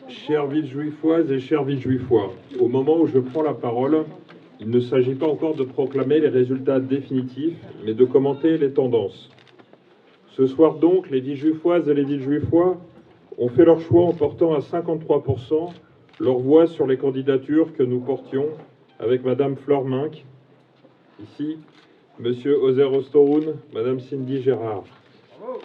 Chères Villejuifoises et chers Villejuifois, au moment où je prends la parole, il ne s'agit pas encore de proclamer les résultats définitifs, mais de commenter les tendances. Ce soir donc, les Villejuifoises et les Villejuifois ont fait leur choix en portant à 53% leur voix sur les candidatures que nous portions avec Madame Flore Minck, ici, Monsieur Ozer Ostoroun, Madame Cindy Gérard. Bravo.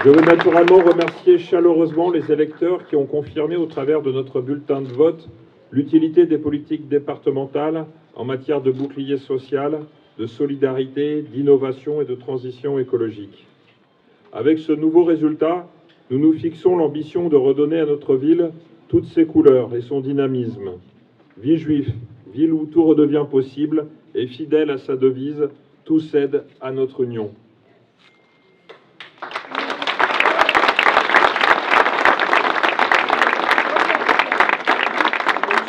Je veux naturellement remercier chaleureusement les électeurs qui ont confirmé au travers de notre bulletin de vote l'utilité des politiques départementales en matière de bouclier social, de solidarité, d'innovation et de transition écologique. Avec ce nouveau résultat, nous nous fixons l'ambition de redonner à notre ville toutes ses couleurs et son dynamisme. Villejuif, ville où tout redevient possible, et fidèle à sa devise, tout cède à notre union.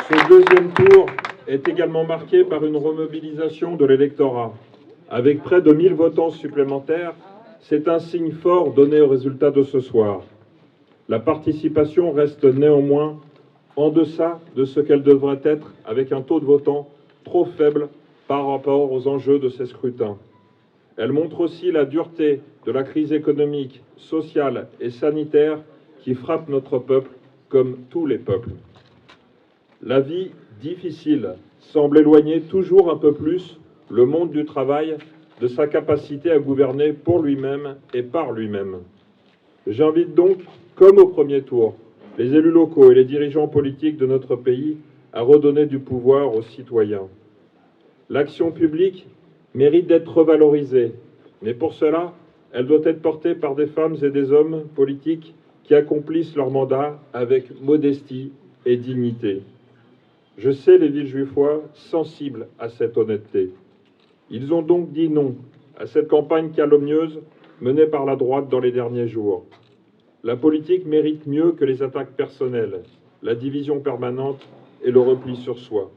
Ce deuxième tour est également marqué par une remobilisation de l'électorat. Avec près de 1000 votants supplémentaires, c'est un signe fort donné au résultat de ce soir. La participation reste néanmoins en deçà de ce qu'elle devrait être, avec un taux de votants trop faible par rapport aux enjeux de ces scrutins. Elle montre aussi la dureté de la crise économique, sociale et sanitaire qui frappe notre peuple comme tous les peuples. La vie difficile semble éloigner toujours un peu plus le monde du travail de sa capacité à gouverner pour lui-même et par lui-même. J'invite donc, comme au premier tour, les élus locaux et les dirigeants politiques de notre pays à redonner du pouvoir aux citoyens. L'action publique mérite d'être revalorisée, mais pour cela, elle doit être portée par des femmes et des hommes politiques qui accomplissent leur mandat avec modestie et dignité. Je sais les Villejuifois sensibles à cette honnêteté. Ils ont donc dit non à cette campagne calomnieuse menée par la droite dans les derniers jours. La politique mérite mieux que les attaques personnelles, la division permanente et le repli sur soi.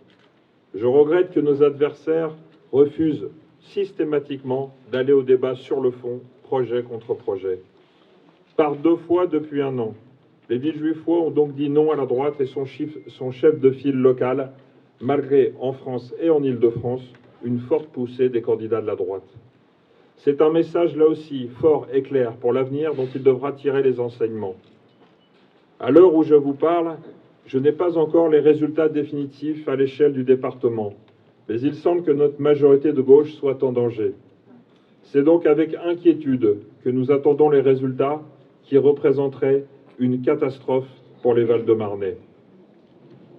Je regrette que nos adversaires refusent systématiquement d'aller au débat sur le fond, projet contre projet. Par 2 fois depuis 1 an, les Villejuifois ont donc dit non à la droite et son chef de file local, malgré, en France et en Île-de-France, une forte poussée des candidats de la droite. C'est un message, là aussi, fort et clair pour l'avenir dont il devra tirer les enseignements. À l'heure où je vous parle, je n'ai pas encore les résultats définitifs à l'échelle du département, mais il semble que notre majorité de gauche soit en danger. C'est donc avec inquiétude que nous attendons les résultats qui représenteraient une catastrophe pour les Val-de-Marnais.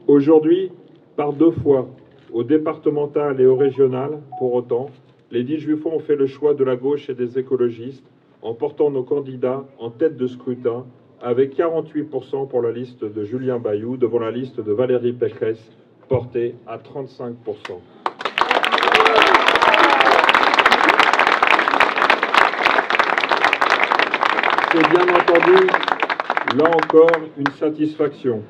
Aujourd'hui, par 2 fois, au départemental et au régional, pour autant, les Villejuifois ont fait le choix de la gauche et des écologistes en portant nos candidats en tête de scrutin avec 48% pour la liste de Julien Bayou devant la liste de Valérie Pécresse portée à 35%. C'est bien entendu, là encore, une satisfaction.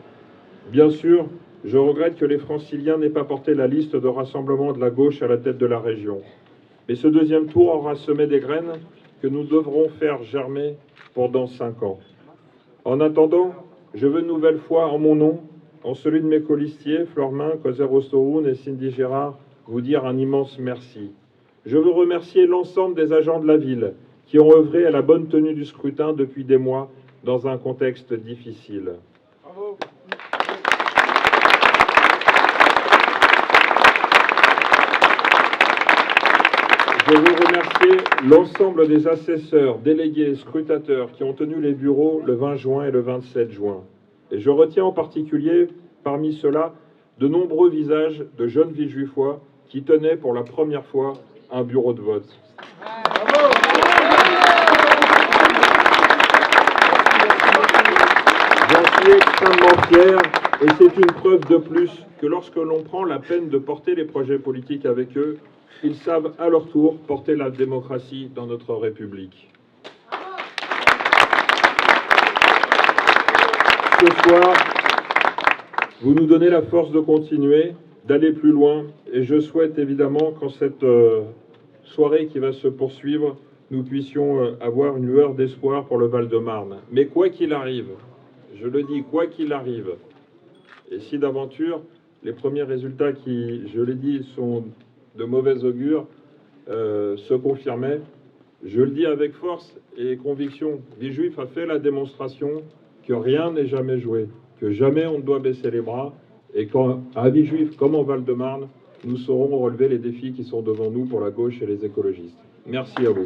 Bien sûr, je regrette que les Franciliens n'aient pas porté la liste de rassemblement de la gauche à la tête de la région. Mais ce deuxième tour aura semé des graines que nous devrons faire germer pendant 5 ans. En attendant, je veux une nouvelle fois, en mon nom, en celui de mes colistiers, Flore Minck, Ozer Ostoroun et Cindy Gérard, vous dire un immense merci. Je veux remercier l'ensemble des agents de la ville qui ont œuvré à la bonne tenue du scrutin depuis des mois dans un contexte difficile. Bravo. Je veux remercier l'ensemble des assesseurs, délégués, scrutateurs qui ont tenu les bureaux le 20 juin et le 27 juin. Et je retiens en particulier, parmi ceux-là, de nombreux visages de jeunes Villejuifois qui tenaient pour la première fois un bureau de vote. J'en suis extrêmement fier et c'est une preuve de plus que lorsque l'on prend la peine de porter les projets politiques avec eux, ils savent à leur tour porter la démocratie dans notre République. Ce soir, vous nous donnez la force de continuer, d'aller plus loin, et je souhaite évidemment qu'en cette soirée qui va se poursuivre, nous puissions avoir une lueur d'espoir pour le Val-de-Marne. Mais quoi qu'il arrive, je le dis, quoi qu'il arrive, et si d'aventure les premiers résultats qui, je l'ai dit, sont de mauvais augure, se confirmaient, je le dis avec force et conviction, Villejuif a fait la démonstration que rien n'est jamais joué, que jamais on ne doit baisser les bras, et qu'à Villejuif comme en Val-de-Marne, nous saurons relever les défis qui sont devant nous pour la gauche et les écologistes. Merci à vous.